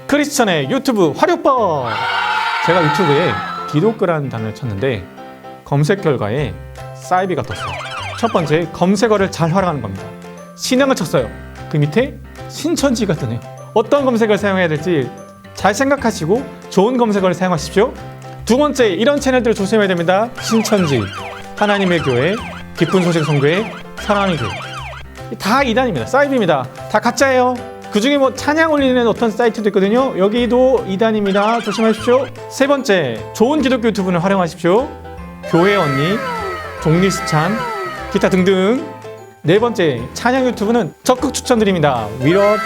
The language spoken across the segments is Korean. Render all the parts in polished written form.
크리스천의 유튜브 활용법! 제가 유튜브에 기독교라는 단어를 쳤는데 검색 결과에 사이비가 떴어요. 첫 번째, 검색어를 잘 활용하는 겁니다. 신앙을 쳤어요. 그 밑에 신천지가 뜨네요. 어떤 검색어를 사용해야 될지 잘 생각하시고 좋은 검색어를 사용하십시오. 두 번째, 이런 채널들을 조심해야 됩니다. 신천지, 하나님의 교회, 기쁜 소식 선교회, 사랑하는 교회. 다 이단입니다. 사이비입니다. 다 가짜예요. 그 중에 뭐 찬양 올리는 어떤 사이트도 있거든요. 여기도 이단입니다. 조심하십시오. 세 번째, 좋은 기독교 유튜브를 활용하십시오. 교회 언니, 종리스찬, 기타 등등. 네 번째, 찬양 유튜브는 적극 추천드립니다. 위럽,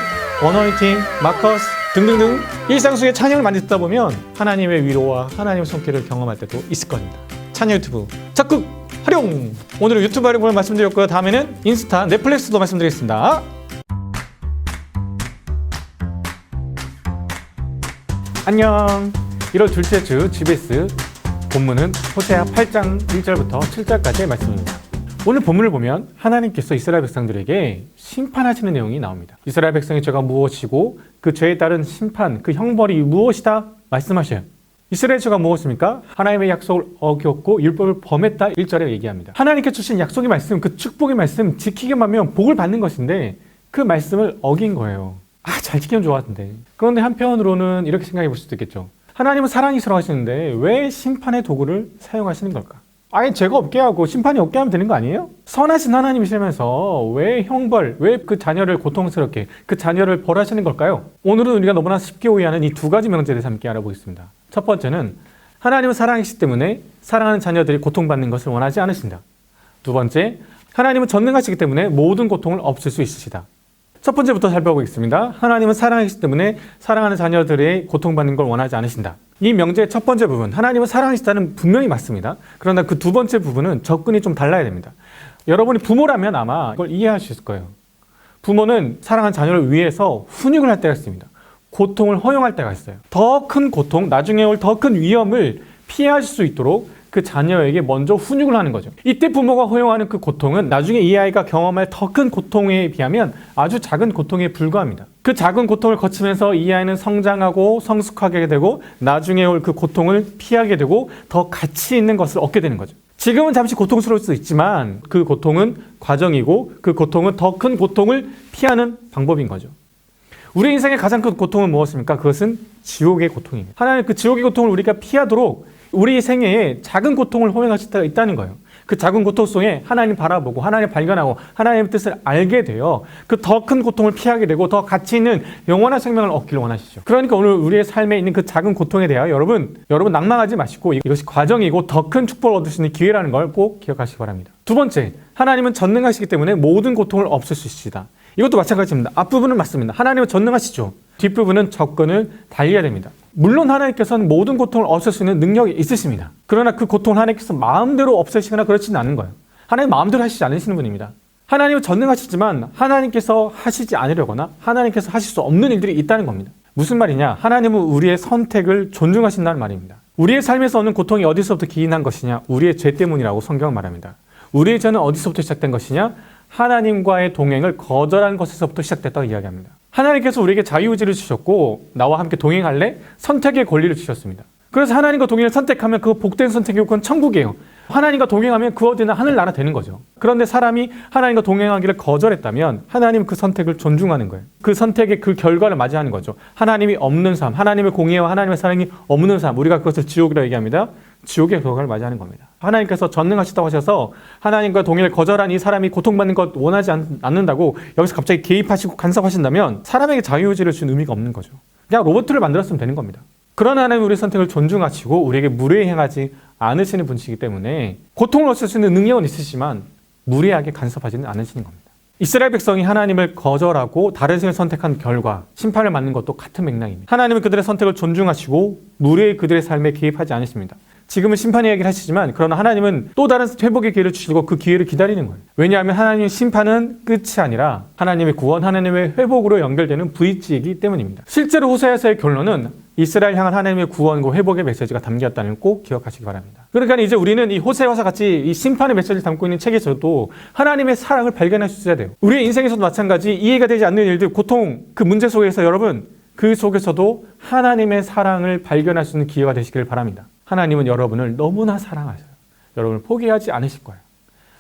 어너인팅, 마커스 등등등. 일상 속에 찬양을 많이 듣다 보면 하나님의 위로와 하나님의 손길을 경험할 때도 있을 겁니다. 찬양 유튜브 적극 활용! 오늘은 유튜브 활용을 말씀드렸고요. 다음에는 인스타, 넷플릭스도 말씀드리겠습니다. 안녕. 1월 둘째 주 GBS 본문은 호세아 8장 1절부터 7절까지의 말씀입니다. 오늘 본문을 보면 하나님께서 이스라엘 백성들에게 심판하시는 내용이 나옵니다. 이스라엘 백성의 죄가 무엇이고 그 죄에 따른 심판, 그 형벌이 무엇이다 말씀하셔요. 이스라엘 죄가 무엇입니까? 하나님의 약속을 어겼고 율법을 범했다 1절에 얘기합니다. 하나님께 주신 약속의 말씀, 그 축복의 말씀 지키기만 하면 복을 받는 것인데 그 말씀을 어긴 거예요. 잘 지키면 좋았는데. 그런데 한편으로는 이렇게 생각해 볼 수도 있겠죠. 하나님은 사랑이시라고 하시는데 왜 심판의 도구를 사용하시는 걸까? 아예 죄가 없게 하고 심판이 없게 하면 되는 거 아니에요? 선하신 하나님이시면서 왜 형벌, 왜 그 자녀를 고통스럽게, 그 자녀를 벌하시는 걸까요? 오늘은 우리가 너무나 쉽게 오해하는 이 두 가지 명제에 대해서 함께 알아보겠습니다. 첫 번째는 하나님은 사랑이시기 때문에 사랑하는 자녀들이 고통받는 것을 원하지 않으신다. 두 번째, 하나님은 전능하시기 때문에 모든 고통을 없앨 수 있으시다. 첫 번째부터 살펴보겠습니다. 하나님은 사랑이시기 때문에 사랑하는 자녀들의 고통받는 걸 원하지 않으신다. 이 명제의 첫 번째 부분, 하나님은 사랑이시다는 분명히 맞습니다. 그러나 그 두 번째 부분은 접근이 좀 달라야 됩니다. 여러분이 부모라면 아마 이걸 이해할 수 있을 거예요. 부모는 사랑하는 자녀를 위해서 훈육을 할 때가 있습니다. 고통을 허용할 때가 있어요. 더 큰 고통, 나중에 올 더 큰 위험을 피하실 수 있도록 그 자녀에게 먼저 훈육을 하는 거죠. 이때 부모가 허용하는 그 고통은 나중에 이 아이가 경험할 더 큰 고통에 비하면 아주 작은 고통에 불과합니다. 그 작은 고통을 거치면서 이 아이는 성장하고 성숙하게 되고 나중에 올 그 고통을 피하게 되고 더 가치 있는 것을 얻게 되는 거죠. 지금은 잠시 고통스러울 수 있지만 그 고통은 과정이고 그 고통은 더 큰 고통을 피하는 방법인 거죠. 우리 인생의 가장 큰 고통은 무엇입니까? 그것은 지옥의 고통입니다. 하나님 그 지옥의 고통을 우리가 피하도록 우리 생애에 작은 고통을 허용하실 때가 있다는 거예요. 그 작은 고통 속에 하나님 바라보고 하나님 발견하고 하나님의 뜻을 알게 되어 그 더 큰 고통을 피하게 되고 더 가치 있는 영원한 생명을 얻기를 원하시죠. 그러니까 오늘 우리의 삶에 있는 그 작은 고통에 대하여 여러분 낭망하지 마시고 이것이 과정이고 더 큰 축복을 얻을 수 있는 기회라는 걸 꼭 기억하시기 바랍니다. 두 번째, 하나님은 전능하시기 때문에 모든 고통을 없앨 수 있으시다. 이것도 마찬가지입니다. 앞부분은 맞습니다. 하나님은 전능하시죠. 뒷부분은 접근을 달려야 됩니다. 물론 하나님께서는 모든 고통을 없앨 수 있는 능력이 있으십니다. 그러나 그 고통을 하나님께서 마음대로 없애시거나 그렇지는 않은 거예요. 하나님 마음대로 하시지 않으시는 분입니다. 하나님은 전능하시지만 하나님께서 하시지 않으려거나 하나님께서 하실 수 없는 일들이 있다는 겁니다. 무슨 말이냐? 하나님은 우리의 선택을 존중하신다는 말입니다. 우리의 삶에서 오는 고통이 어디서부터 기인한 것이냐? 우리의 죄 때문이라고 성경은 말합니다. 우리의 죄는 어디서부터 시작된 것이냐? 하나님과의 동행을 거절한 것에서부터 시작됐다고 이야기합니다. 하나님께서 우리에게 자유의지를 주셨고 나와 함께 동행할래? 선택의 권리를 주셨습니다. 그래서 하나님과 동행을 선택하면 그거 복된 선택이고 그건 천국이에요. 하나님과 동행하면 그 어디나 하늘나라 되는 거죠. 그런데 사람이 하나님과 동행하기를 거절했다면 하나님은 그 선택을 존중하는 거예요. 그 선택의 그 결과를 맞이하는 거죠. 하나님이 없는 삶, 하나님의 공의와 하나님의 사랑이 없는 삶, 우리가 그것을 지옥이라고 얘기합니다. 지옥의 결과를 맞이하는 겁니다. 하나님께서 전능하시다고 하셔서 하나님과 동행을 거절한 이 사람이 고통받는 것 원하지 않는다고 여기서 갑자기 개입하시고 간섭하신다면 사람에게 자유의지를 준 의미가 없는 거죠. 그냥 로봇을 만들었으면 되는 겁니다. 그러나 하나님은 우리의 선택을 존중하시고 우리에게 무례히 행하지 않으시는 분이시기 때문에 고통을 없앨 수 있는 능력은 있으시지만 무례하게 간섭하지는 않으시는 겁니다. 이스라엘 백성이 하나님을 거절하고 다른 신을 선택한 결과 심판을 맞는 것도 같은 맥락입니다. 하나님은 그들의 선택을 존중하시고 무례히 그들의 삶에 개입하지 않으십니다. 지금은 심판의 이야기를 하시지만 그러나 하나님은 또 다른 회복의 기회를 주시고 그 기회를 기다리는 거예요. 왜냐하면 하나님의 심판은 끝이 아니라 하나님의 구원, 하나님의 회복으로 연결되는 브릿지이기 때문입니다. 실제로 호세아서의 결론은 이스라엘 향한 하나님의 구원과 회복의 메시지가 담겼다는 걸 꼭 기억하시기 바랍니다. 그러니까 이제 우리는 이 호세아와 같이 이 심판의 메시지를 담고 있는 책에서도 하나님의 사랑을 발견할 수 있어야 돼요. 우리의 인생에서도 마찬가지 이해가 되지 않는 일들, 고통, 그 문제 속에서 여러분 그 속에서도 하나님의 사랑을 발견할 수 있는 기회가 되시기를 바랍니다. 하나님은 여러분을 너무나 사랑하셔요. 여러분을 포기하지 않으실 거예요.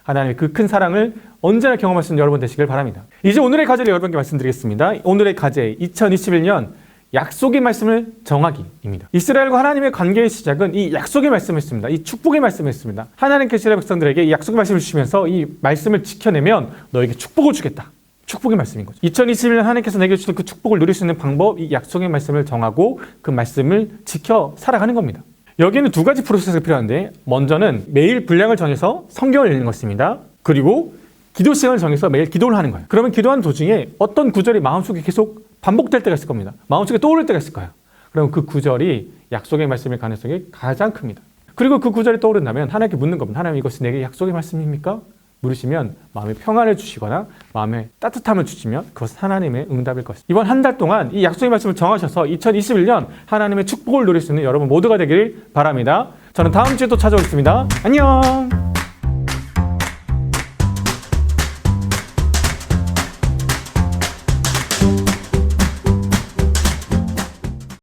하나님의 그 큰 사랑을 언제나 경험할 수 있는 여러분 되시길 바랍니다. 이제 오늘의 과제를 여러분께 말씀드리겠습니다. 오늘의 과제 2021년 약속의 말씀을 정하기입니다. 이스라엘과 하나님의 관계의 시작은 이 약속의 말씀이었습니다. 이 축복의 말씀이었습니다. 하나님께서 이스라엘 백성들에게 이 약속의 말씀을 주시면서 이 말씀을 지켜내면 너에게 축복을 주겠다. 축복의 말씀인 거죠. 2021년 하나님께서 내게 주신 그 축복을 누릴 수 있는 방법, 이 약속의 말씀을 정하고 그 말씀을 지켜 살아가는 겁니다. 여기에는 두 가지 프로세스가 필요한데, 먼저는 매일 분량을 정해서 성경을 읽는 것입니다. 그리고 기도 시간을 정해서 매일 기도를 하는 거예요. 그러면 기도하는 도중에 어떤 구절이 마음속에 계속 반복될 때가 있을 겁니다. 마음속에 떠오를 때가 있을 거예요. 그럼 그 구절이 약속의 말씀일 가능성이 가장 큽니다. 그리고 그 구절이 떠오른다면 하나님께 묻는 겁니다. 하나님, 이것이 내게 약속의 말씀입니까? 물으시면 마음에 평안을 주시거나 마음에 따뜻함을 주시면 그것은 하나님의 응답일 것입니다. 이번 한 달 동안 이 약속의 말씀을 정하셔서 2021년 하나님의 축복을 누릴 수 있는 여러분 모두가 되기를 바랍니다. 저는 다음 주에 또 찾아오겠습니다. 안녕.